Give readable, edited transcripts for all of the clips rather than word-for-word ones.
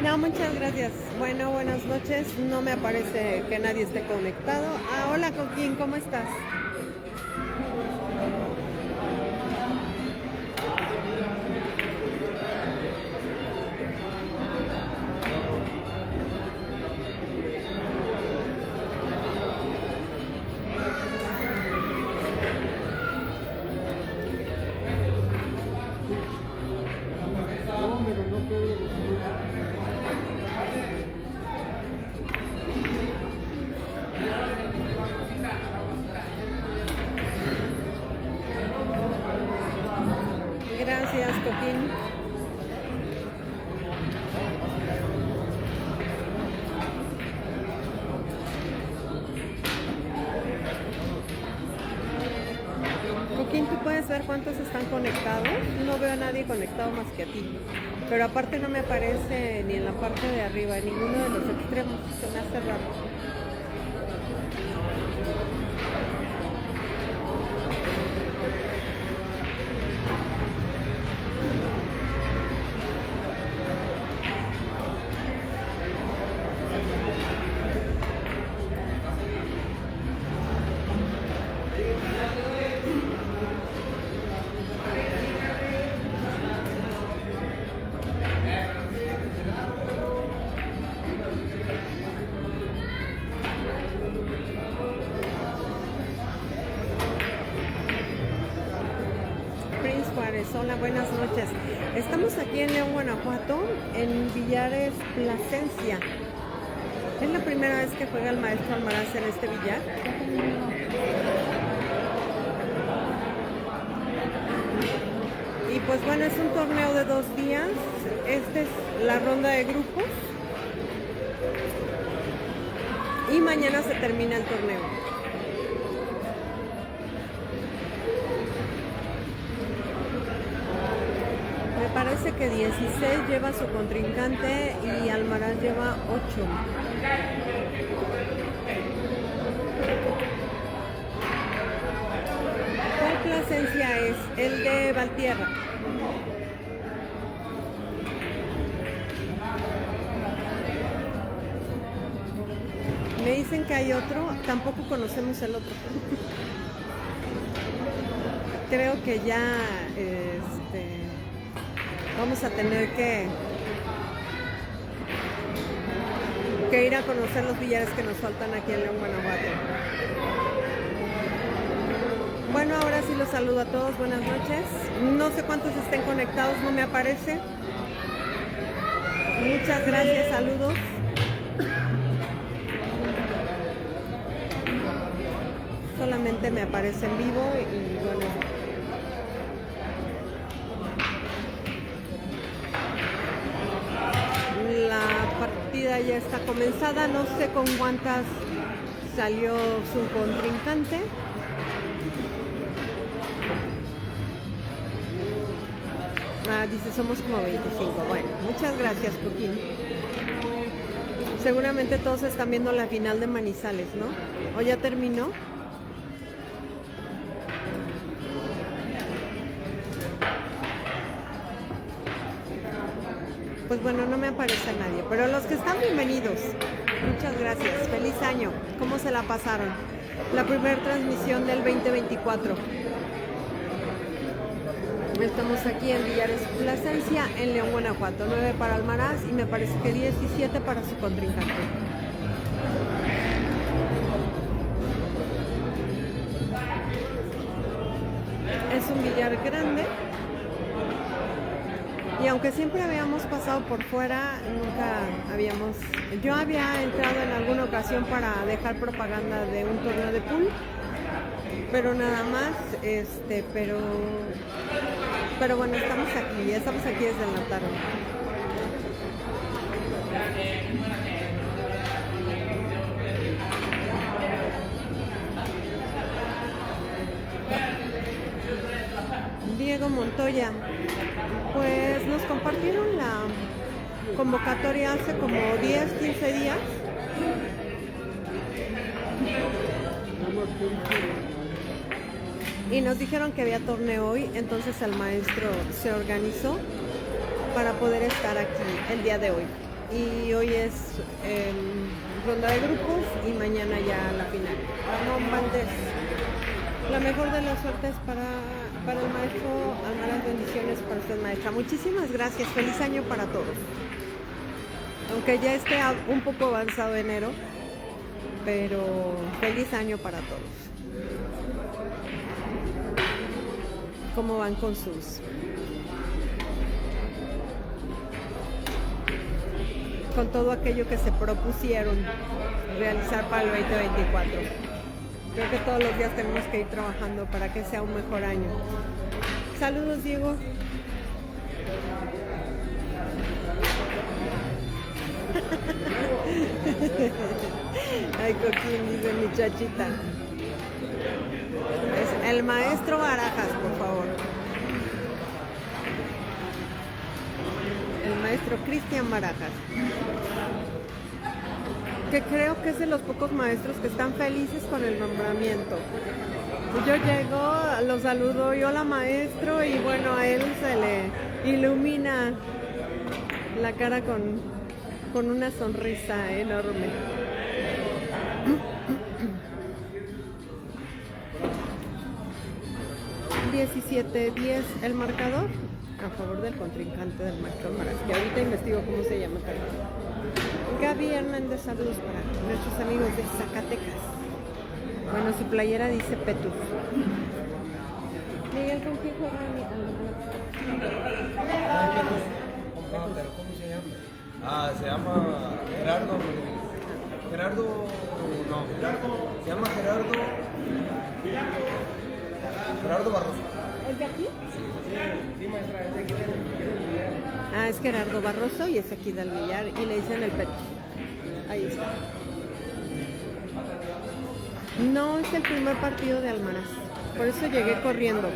No, muchas gracias. Bueno, buenas noches. No me aparece que nadie esté conectado. Ah, hola Coquín, ¿cómo estás? Gracias, Coquín. Coquín, ¿tú puedes ver cuántos están conectados? No veo a nadie conectado más que a ti. Pero aparte no me aparece ni en la parte de arriba, en ninguno de los extremos. Se me hace raro. Hola, buenas noches. Estamos aquí en León, Guanajuato, en Villares Plasencia. Es la primera vez que juega el maestro Almaraz en este billar. Y pues bueno, es un torneo de 2 días. Esta es la ronda de grupos. Y mañana se termina el torneo. Parece que 16 lleva su contrincante y Almaraz lleva 8. ¿Cuál Plasencia es? El de Valtierra. Me dicen que hay otro, tampoco conocemos el otro. Creo que ya vamos a tener que ir a conocer los billares que nos faltan aquí en León, Guanajuato. Bueno, ahora sí los saludo a todos, buenas noches. No sé cuántos estén conectados, no me aparece. Muchas gracias, saludos. Solamente me aparece en vivo y bueno. La partida ya está comenzada, no sé con cuántas salió su contrincante. Dice somos como 25. Bueno, muchas gracias, Coquín. Seguramente todos están viendo la final de Manizales, ¿no? ¿O ya terminó? Pues bueno, no me aparece nadie, pero los que están, bienvenidos. Muchas gracias. Feliz año. ¿Cómo se la pasaron? La primera transmisión del 2024. Estamos aquí en Villares Plasencia, en León, Guanajuato. 9 para Almaraz y me parece que 17 para su contrincante. Es un billar grande. Y aunque siempre habíamos pasado por fuera, nunca habíamos... Yo había entrado en alguna ocasión para dejar propaganda de un torneo de pool, pero nada más, pero bueno, estamos aquí desde la tarde. Diego Montoya, pues nos compartieron la convocatoria hace como 10, 15 días. Y nos dijeron que había torneo hoy, entonces el maestro se organizó para poder estar aquí el día de hoy. Y hoy es ronda de grupos y mañana ya la final. Ramón Valdés, la mejor de las suertes para el maestro. Almaraz, bendiciones para usted, maestra. Muchísimas gracias, feliz año para todos. Aunque ya esté un poco avanzado enero, pero feliz año para todos. ¿Cómo van con con todo aquello que se propusieron realizar para el 2024? Creo que todos los días tenemos que ir trabajando para que sea un mejor año. Saludos, Diego. Ay, Coquín, dice mi chachita. Es el maestro Barajas, por favor. El maestro Cristian Barajas. Que creo que es de los pocos maestros que están felices con el nombramiento. Yo llego, lo saludo, y hola maestro, y bueno, a él se le ilumina la cara con una sonrisa enorme. $17-10 el marcador a favor del contrincante del maestro Almaraz, que ahorita investigo cómo se llama. Gaby Hernández, saludos para nuestros amigos de Zacatecas. Bueno, su playera dice Petus. Miguel, ¿con quién juega ¿Cómo se llama? Se llama Gerardo. Se llama Gerardo Barroso. ¿Es de aquí? Sí, maestra, es de aquí del Villar. Es Gerardo Barroso y es aquí del Villar y le dicen el Petus. Ahí está. No es el primer partido de Almaraz, por eso llegué corriendo.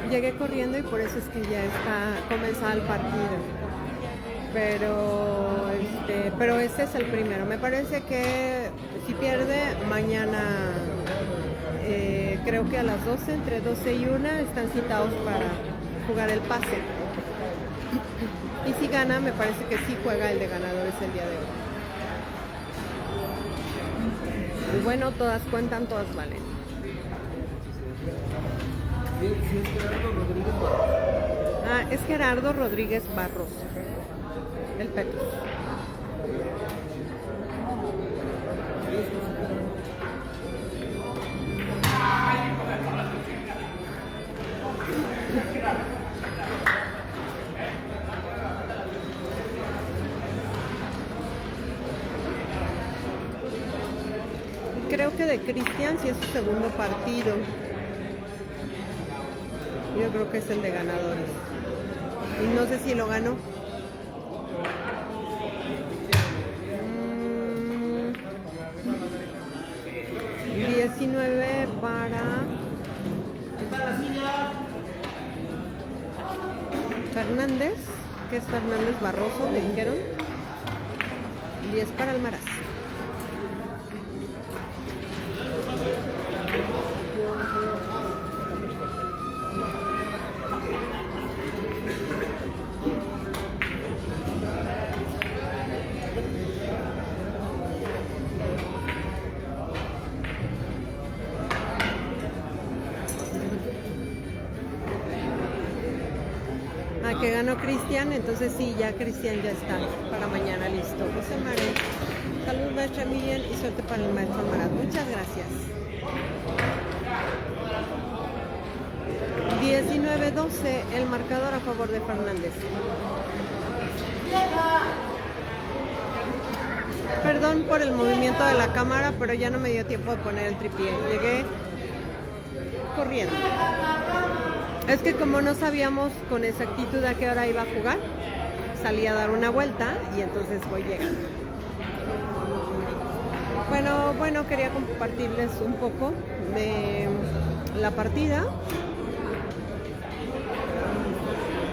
Llegué corriendo y por eso es que ya está comenzado el partido. Pero este es el primero. Me parece que si pierde mañana, creo que a las 12, entre 12 y 1 están citados para jugar el pase. Y si gana, me parece que sí juega el de ganadores el día de hoy. Y bueno, todas cuentan, todas valen. Es Gerardo Rodríguez Barros, el Petus. Creo que de Cristian sí es su segundo partido. Yo creo que es el de ganadores. Y no sé si lo ganó. 19 para Fernández, que es Fernández Barroso, me dijeron. 10 para Almaraz. Que ganó Cristian, entonces sí, ya Cristian ya está para mañana listo. José María, salud maestra Miguel y suerte para el maestro Almaraz. Muchas gracias. 19-12 el marcador a favor de Fernández. Perdón por el movimiento de la cámara, pero ya no me dio tiempo de poner el tripié. Llegué corriendo. Es que como no sabíamos con exactitud a qué hora iba a jugar, salí a dar una vuelta y entonces voy llegando. Bueno, quería compartirles un poco de la partida,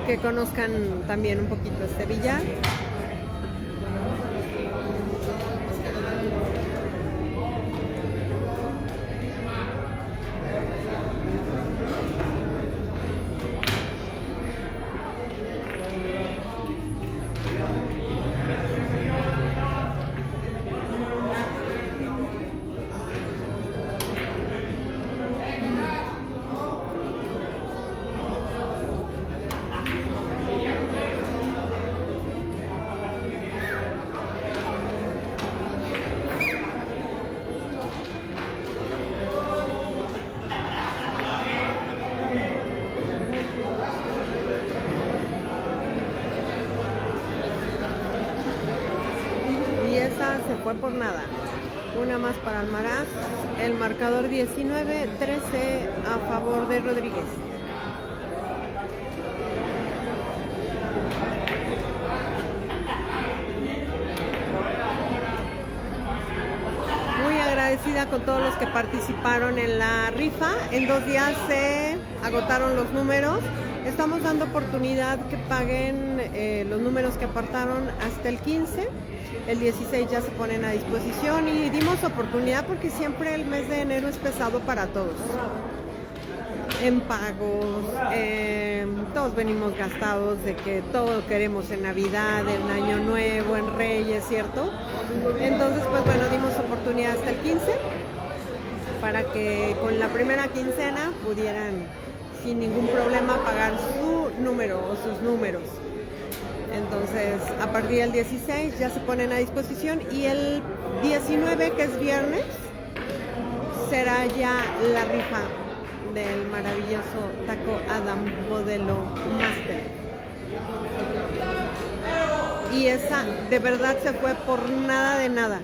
que conozcan también un poquito este billar. Se fue por nada. Una más para Almaraz. El marcador 19-13 a favor de Rodríguez. Muy agradecida con todos los que participaron en la rifa. En 2 días se agotaron los números. Estamos dando oportunidad que paguen los números que apartaron hasta el 15. El 16 ya se ponen a disposición y dimos oportunidad porque siempre el mes de enero es pesado para todos. En pagos, todos venimos gastados de que todo queremos en Navidad, en Año Nuevo, en Reyes, ¿cierto? Entonces, pues bueno, dimos oportunidad hasta el 15 para que con la primera quincena pudieran sin ningún problema pagar su número o sus números. Entonces, a partir del 16 ya se ponen a disposición y el 19, que es viernes, será ya la rifa del maravilloso Taco Adam modelo Master. Y esa de verdad se fue por nada de nada.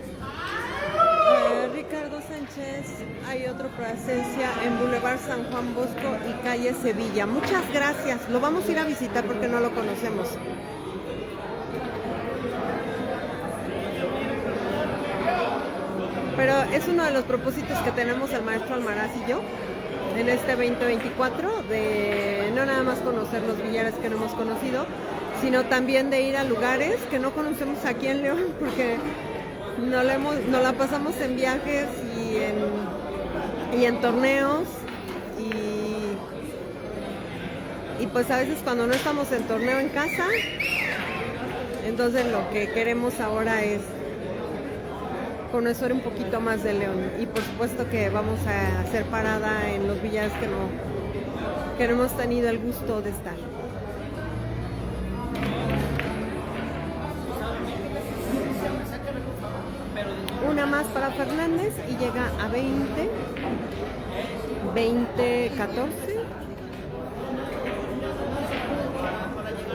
Ricardo Sánchez, hay otro presencia en Boulevard San Juan Bosco y calle Sevilla. Muchas gracias, lo vamos a ir a visitar porque no lo conocemos. Pero es uno de los propósitos que tenemos el maestro Almaraz y yo en este 2024, de no nada más conocer los billares que no hemos conocido, sino también de ir a lugares que no conocemos aquí en León, porque nos la pasamos en viajes y en torneos y pues a veces cuando no estamos en torneo en casa, entonces lo que queremos ahora es conocer un poquito más de León y por supuesto que vamos a hacer parada en los billares que no hemos tenido el gusto de estar. Una más para Fernández y llega a 20-14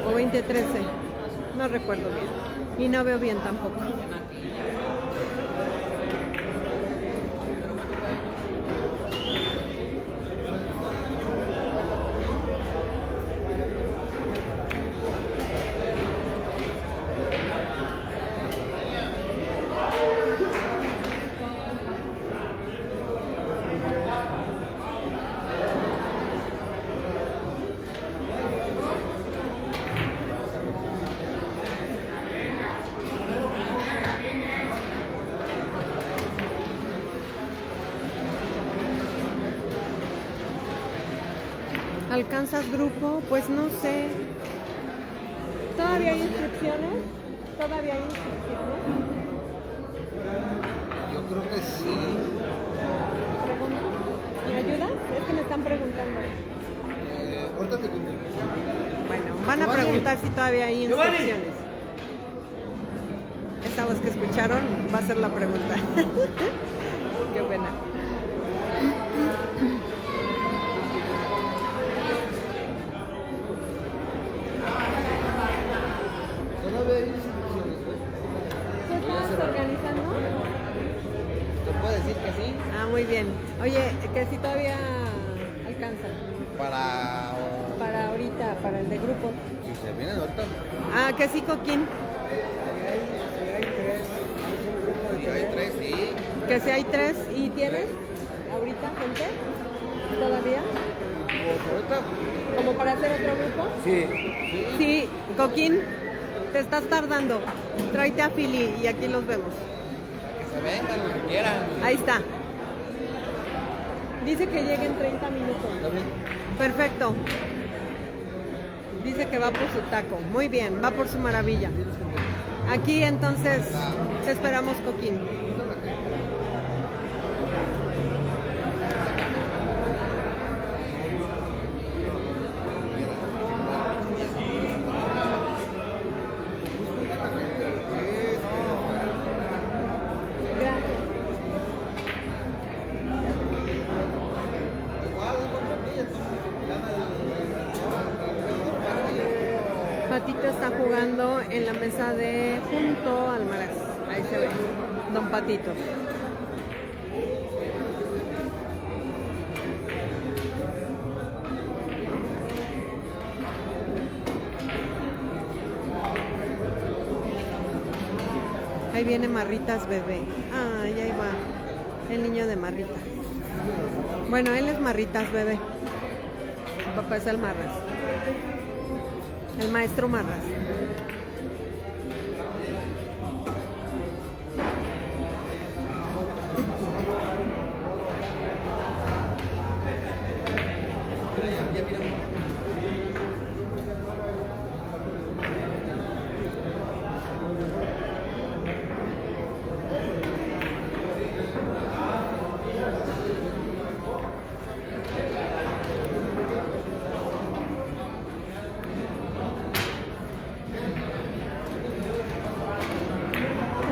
o 20-13, no recuerdo bien y no veo bien tampoco. ¿Alcanzas grupo? Pues no sé. ¿Todavía hay inscripciones? ¿Todavía hay inscripciones? Yo creo que sí. Pregunta. ¿Me ayudas? Es que me están preguntando. Ahorita te cuento. Bueno, van a preguntar si todavía hay inscripciones. Esta voz que escucharon va a ser la pregunta. Qué buena. Todavía hay inscripciones, ¿eh? ¿Qué estás organizando? ¿Te puedo decir que sí? Ah, muy bien. Oye, que si todavía alcanza. Para ahorita, para el de grupo. Si se vienen ahorita. Ah, que sí, Coquín. Si hay tres, sí. Que si hay 3 y tienes ahorita gente todavía. Pues ahorita. ¿Como para hacer otro grupo? Sí. Sí, Coquín, te estás tardando. Tráete a Fili y aquí los vemos. Que se vengan los que quieran. Ahí está. Dice que lleguen 30 minutos. ¿Está bien? Perfecto. Dice que va por su taco. Muy bien, va por su maravilla. Aquí entonces te esperamos, Coquín. Gracias. Patito está jugando en la mesa de junto al Maraz. Ahí se ve. Don Patito. Ahí viene Marritas bebé. Ay, ahí va. El niño de Marritas. Bueno, él es Marritas bebé. Su papá es el Marras. El maestro Marras.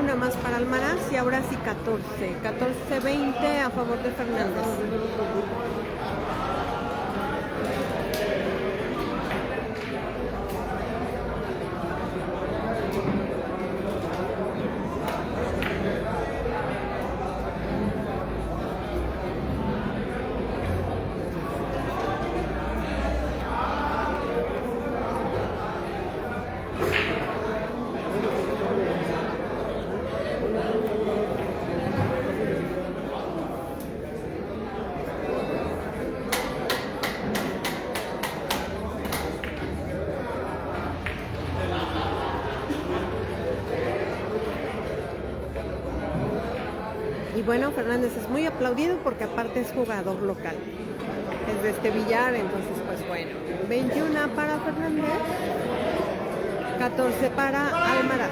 Una más para Almaraz y ahora sí 14. 14-20 a favor de Fernández. Y bueno, Fernández es muy aplaudido porque aparte es jugador local. Es de este Villar, entonces pues bueno. 21 para Fernández, 14 para Almaraz.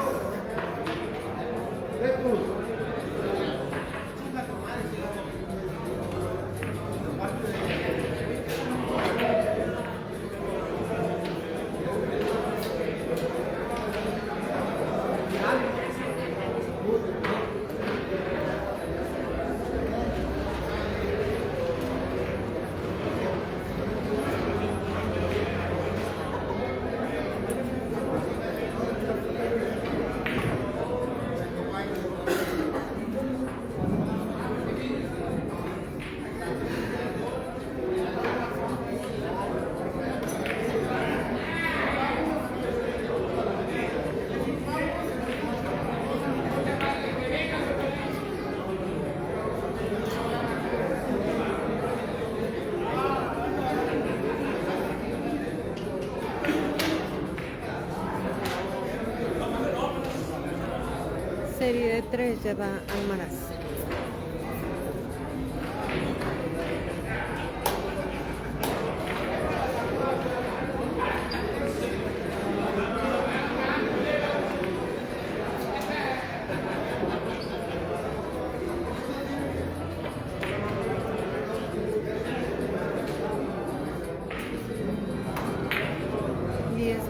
Serie de 3 lleva Almaraz.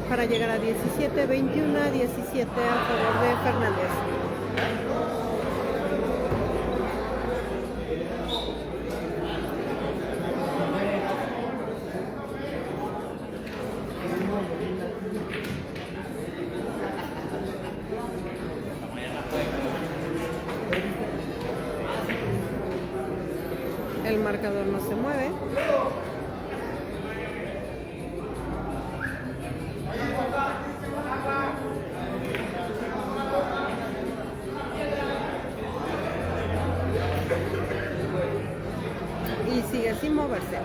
para llegar a 17, 21 a 17 a favor de Fernández. El marcador no se mueve. Y sigue sin moverse.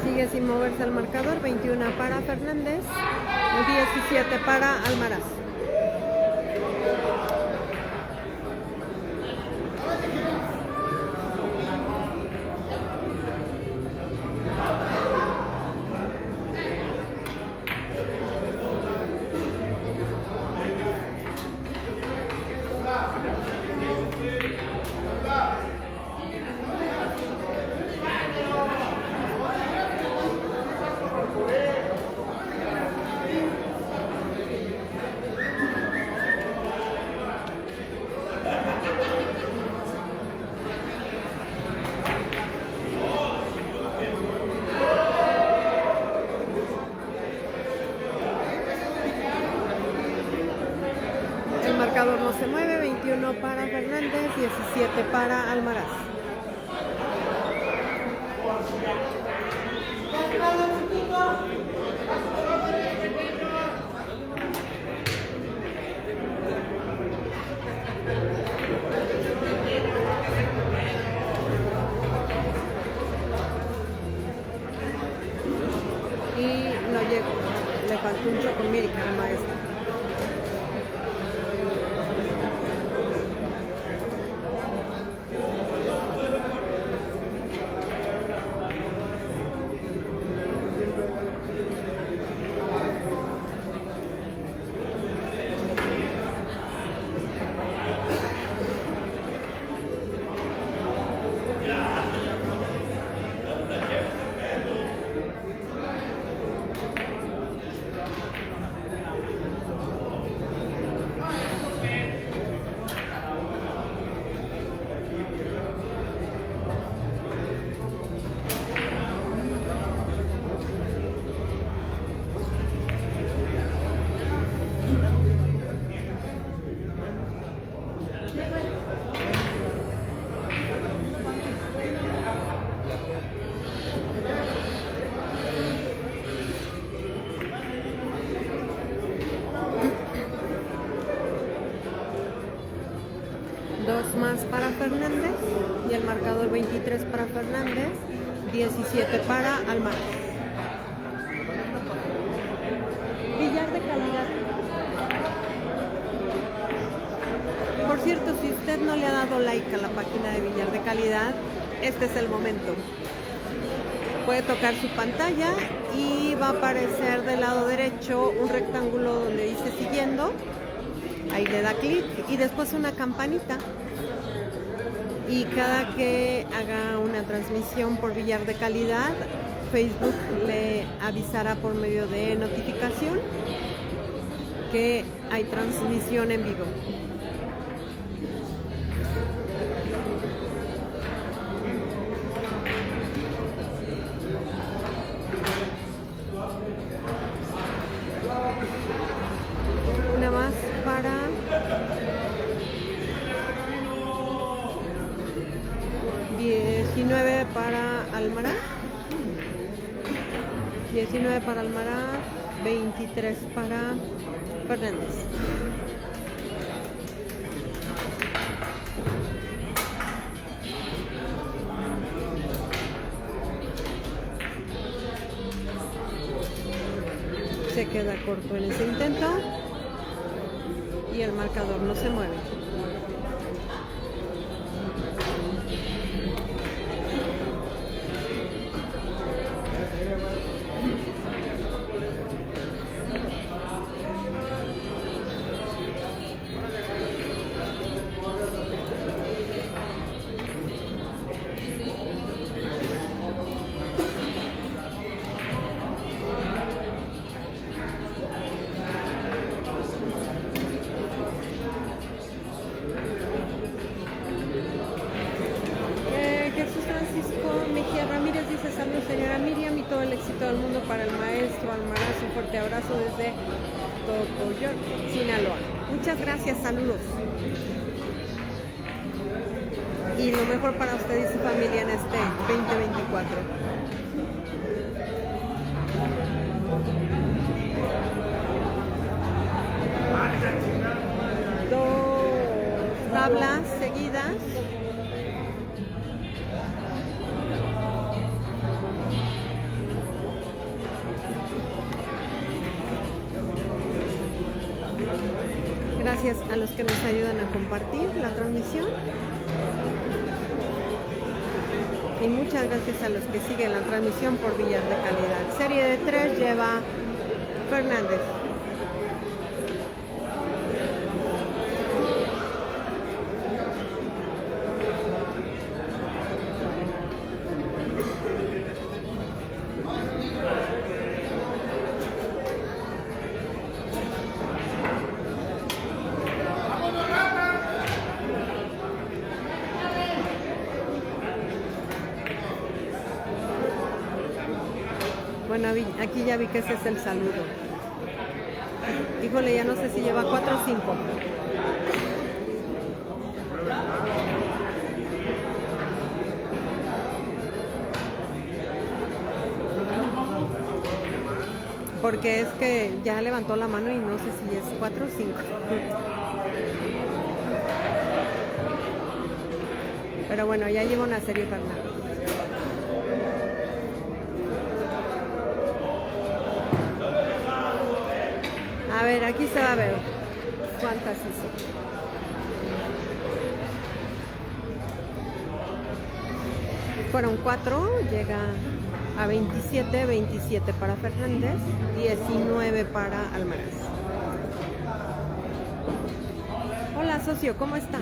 Sigue sin moverse el marcador, 21 para Fernández, 17 para Almaraz. El marcador no se mueve, 21 para Fernández, 17 para Almaraz. Y no llegó, le faltó un chocomilk al maestro. Dos más para Fernández y el marcador 23 para Fernández, 17 para Almaraz. Billar de calidad. Por cierto, si usted no le ha dado like a la página de Billar de Calidad, este es el momento. Puede tocar su pantalla y va a aparecer del lado derecho un rectángulo donde dice siguiendo. Ahí le da clic y después una campanita. Y cada que haga una transmisión por Billar de Calidad, Facebook le avisará por medio de notificación que hay transmisión en vivo. Una más para $19 para Almaraz, 19 para Almaraz, 23 para Fernández. Se queda corto en ese intento. y el marcador no se mueve. Jesús Francisco Mejía Ramírez dice: saludos señora Miriam y todo el éxito del mundo para el maestro Almaraz. Un fuerte abrazo desde Tocoyor, Sinaloa. Muchas gracias, saludos. Y lo mejor para usted y su familia en este 2024. Dos tablas seguidas. Gracias a los que nos ayudan a compartir la transmisión. Y muchas gracias a los que siguen la transmisión por Villas de Calidad. Serie de 3 lleva Fernández. Bueno, aquí ya vi que ese es el saludo. Híjole, ya no sé si lleva 4 o 5. Porque es que ya levantó la mano y no sé si es 4 o 5. Pero bueno, ya lleva una serie Fernando. A ver, aquí se va a ver cuántas hizo. Fueron 4, llega a 27, 27 para Fernández, 19 para Almaraz. Hola, socio, ¿cómo estás?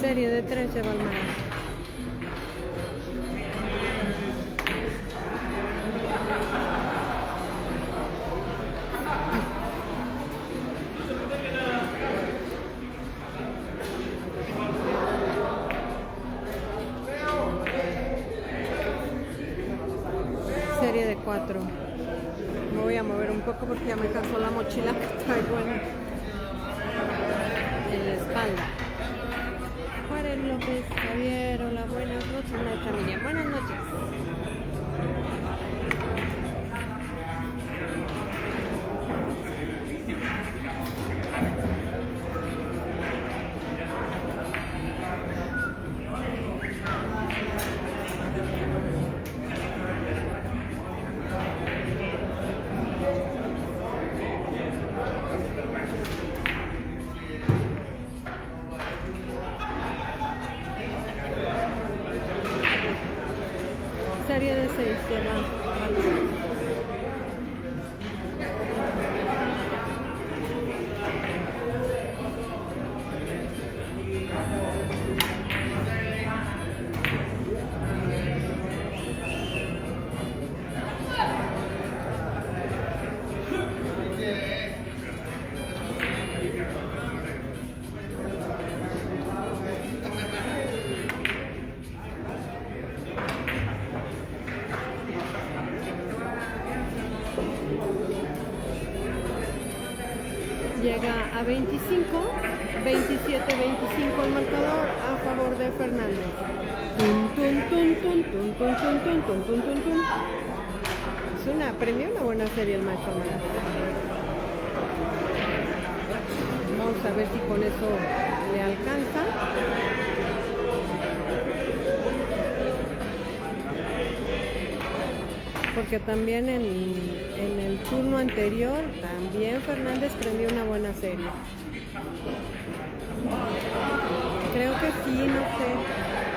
Serie de 3 lleva Almaraz. Serie de 4. Me voy a mover un poco porque ya me cansó la mochila que traigo en la espalda. Juárez López, Javier, hola, buenas noches, maestra Miriam. Buenas noches. Serie de 6 lleva. llega a 25, 27-25 el marcador a favor de Fernández. Tun, tun, tun, tun, tun, tun, tun, tun, tun, tun, tun, tun. Premió una buena serie el macho. Vamos a ver si con eso le alcanza. Porque también en el turno anterior, también Fernández prendió una buena serie. Creo que sí, no sé.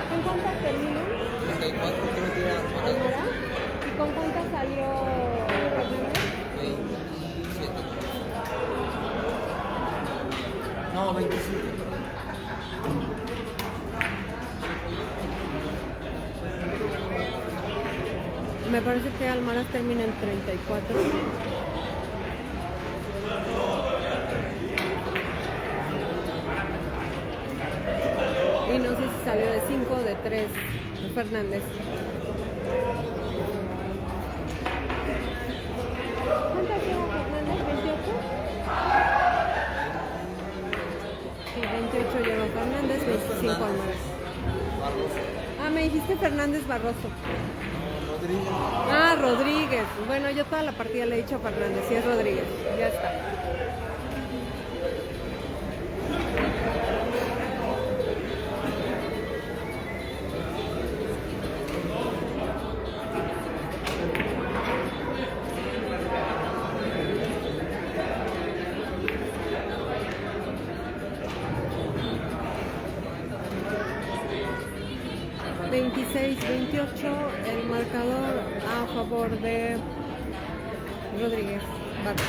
¿Con cuántas terminó? 34, creo que iba a ¿Almora? ¿Y con cuántas salió Fernández? 27. No, 27. Me parece que Almaraz termina en 34. Y no sé si salió de 5 o de 3 Fernández. ¿Cuántas lleva Fernández? ¿28? Sí, 28 lleva Fernández, 25 Almaraz. Ah, me dijiste Fernández Barroso. Rodríguez. Ah, Rodríguez. Bueno, yo toda la partida le he dicho a Fernández, sí es Rodríguez. Ya está. ...26-28... el marcador a favor de Rodríguez Barros.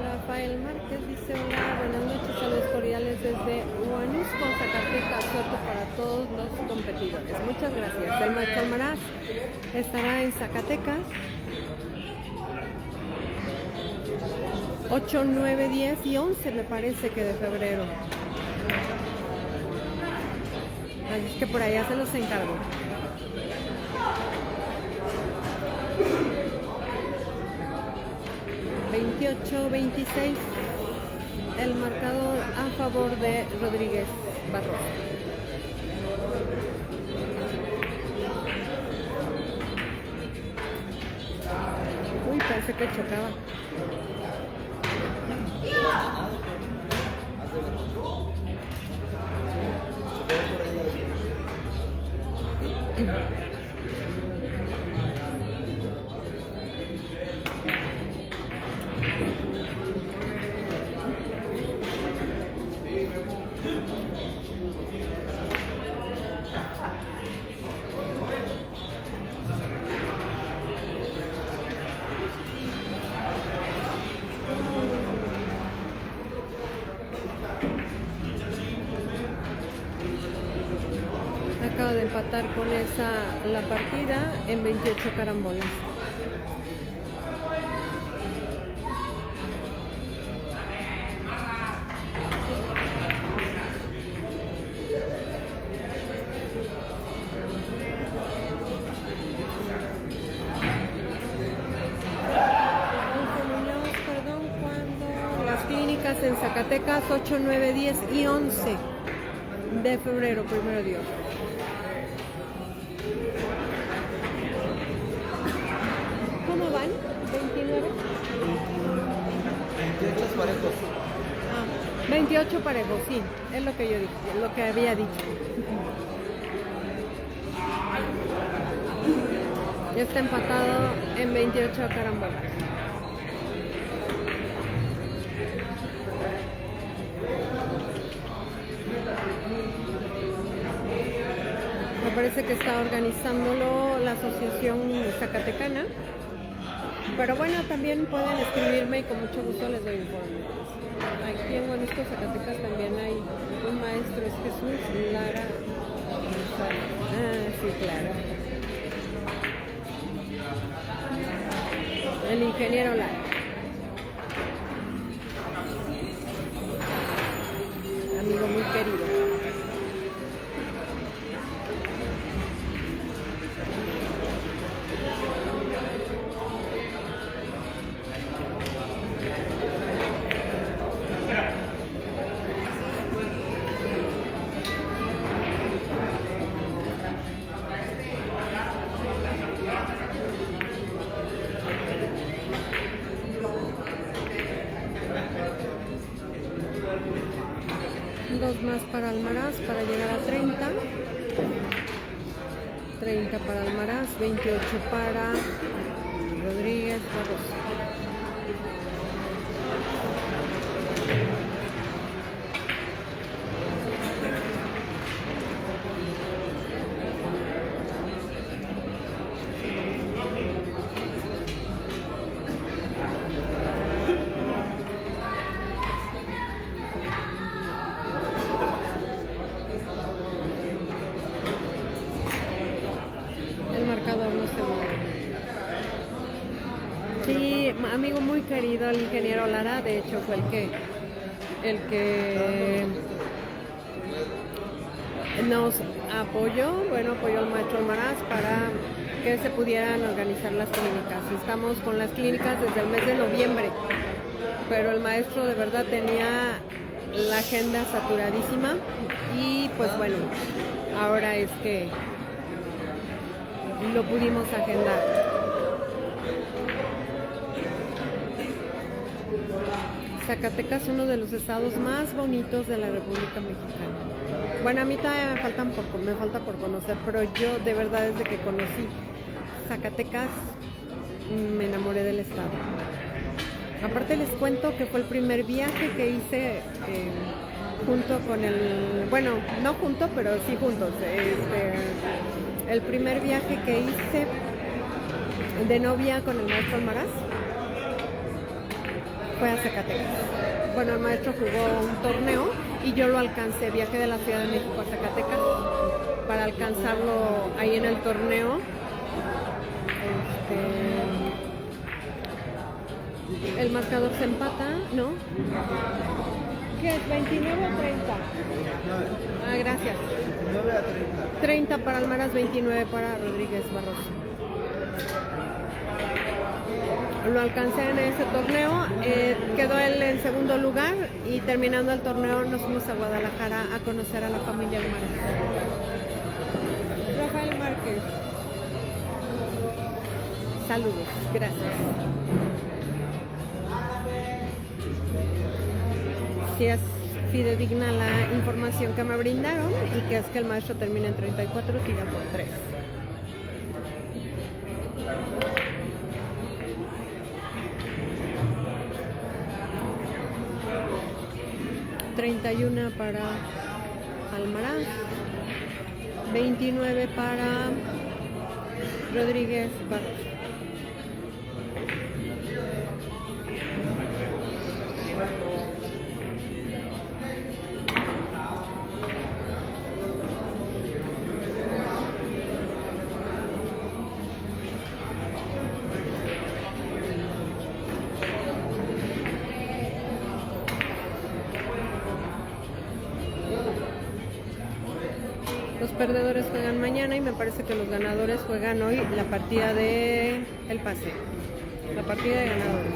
Rafael Márquez dice: hola, buenas noches, saludos cordiales desde Huanusco, Zacatecas, suerte para todos los competidores. Muchas gracias. El macho Almaraz estará en Zacatecas 8, 9, 10 y 11 me parece que de febrero. Así es que por allá se los encargo. ...28-26... el marcador a favor de Rodríguez Barros. Uy, parece que chocaba. Acaba de empatar con la partida en 28 carambolas. Las clínicas en Zacatecas 8, 9, 10 y 11 de febrero, primero Dios. ¿Cómo van? 29. 28 parejos. Ah, 28 parejos, sí, es lo que yo dije, lo que había dicho. Ya está empatado en 28 carambolas. Me parece que está organizándolo la Asociación Zacatecana. Pero bueno, también pueden escribirme y con mucho gusto les doy informes. Aquí en Guanajuato, Zacatecas, también hay un maestro, es Jesús Lara. Ah, sí, claro. El ingeniero Lara. Amigo muy querido. Dos más para Almaraz para llegar a 30. 30 para Almaraz, 28 para Rodríguez Barroso. Sí, amigo muy querido, el ingeniero Lara, de hecho fue el que nos apoyó al maestro Almaraz para que se pudieran organizar las clínicas. Estamos con las clínicas desde el mes de noviembre, pero el maestro de verdad tenía la agenda saturadísima y pues bueno, ahora es que lo pudimos agendar. Zacatecas es uno de los estados más bonitos de la República Mexicana. Bueno, a mí todavía me falta por conocer, pero yo de verdad desde que conocí Zacatecas me enamoré del estado. Aparte les cuento que fue el primer viaje que hice junto con bueno, no junto, pero sí juntos. El primer viaje que hice de novia con el maestro Almaraz fue a Zacatecas. Bueno, el maestro jugó un torneo y yo lo alcancé, viajé de la Ciudad de México a Zacatecas para alcanzarlo ahí en el torneo. El marcador se empata, ¿no? ¿Qué es? 29 o 30. Ah, gracias. 29 a 30. 30 para Almaraz, 29 para Rodríguez Barroso. Lo alcancé en ese torneo, quedó él en segundo lugar y terminando el torneo nos fuimos a Guadalajara a conocer a la familia Almaraz. Rafael Márquez. Saludos, gracias. Si es fidedigna la información que me brindaron y que es que el maestro termina en 34, tira por 3. ...31 para Almaraz... ...29 para Rodríguez Barroso. Los perdedores juegan mañana y me parece que los ganadores juegan hoy la partida de el pase. La partida de ganadores.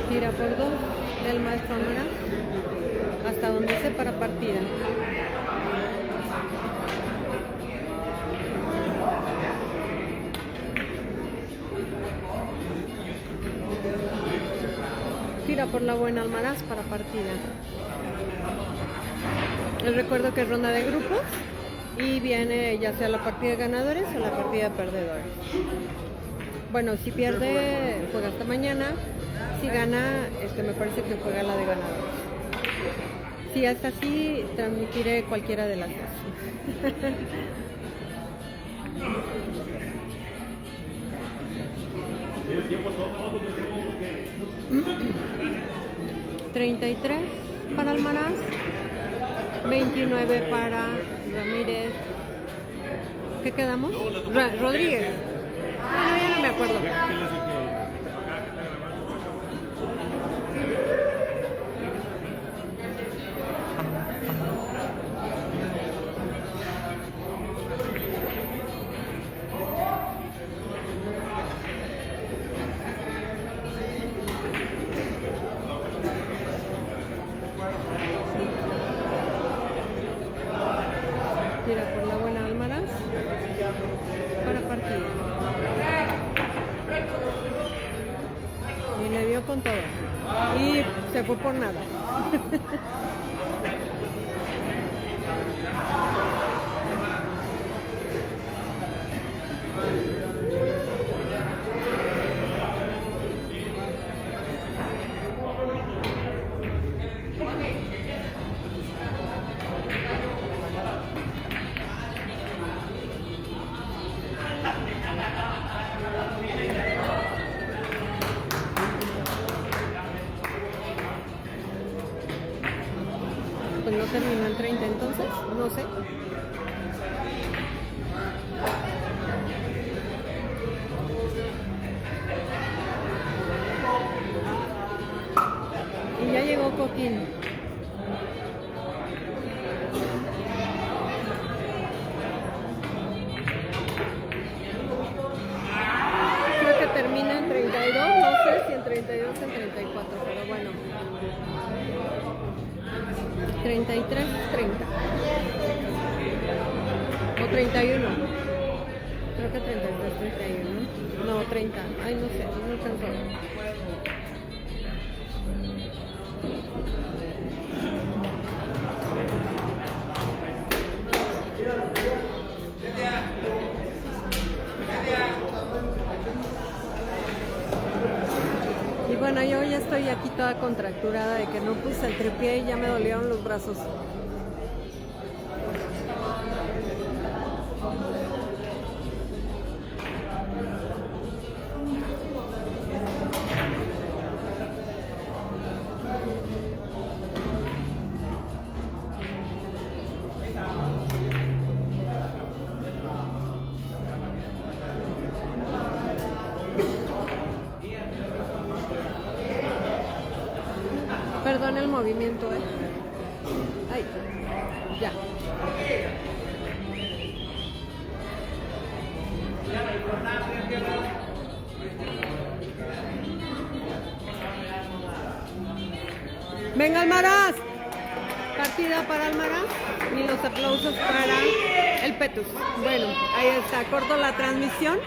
Tira por 2 del maestro Almaraz. Hasta donde se para partida. Tira por la buena Almaraz para partida. Les recuerdo que es ronda de grupos y viene ya sea la partida de ganadores o la partida de perdedores. Bueno, si pierde, juega hasta mañana. Si gana, me parece que juega la de ganadores. Si es así, transmitiré cualquiera de las dos. 33 para Almaraz, 29 para Ramírez. ¿Qué quedamos? Rodríguez. Bueno, ya no me acuerdo. Tira por la buena Almaraz para partida. Y le dio con todo. Y se fue por nada. Pues no terminó en 30 entonces, no sé. Y ya llegó Coquín. Creo que termina en 32, no sé si en 32 o en 34, pero bueno. 33, 30. O 31. Creo que 33, 31. No, 30. Ay, no sé, no alcanzó. Y bueno, yo ya estoy aquí toda contracturada de que no puse el tripié y ya me dolieron los brazos. Perdón el movimiento, Ay, ya. Venga, Almaraz. Partida para Almaraz y los aplausos para el Petus. Bueno, ahí está, corto la transmisión.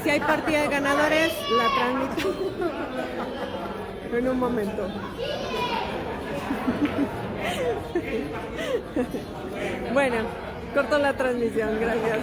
Si hay partida de ganadores, la transmito en un momento. Bueno, corto la transmisión, gracias.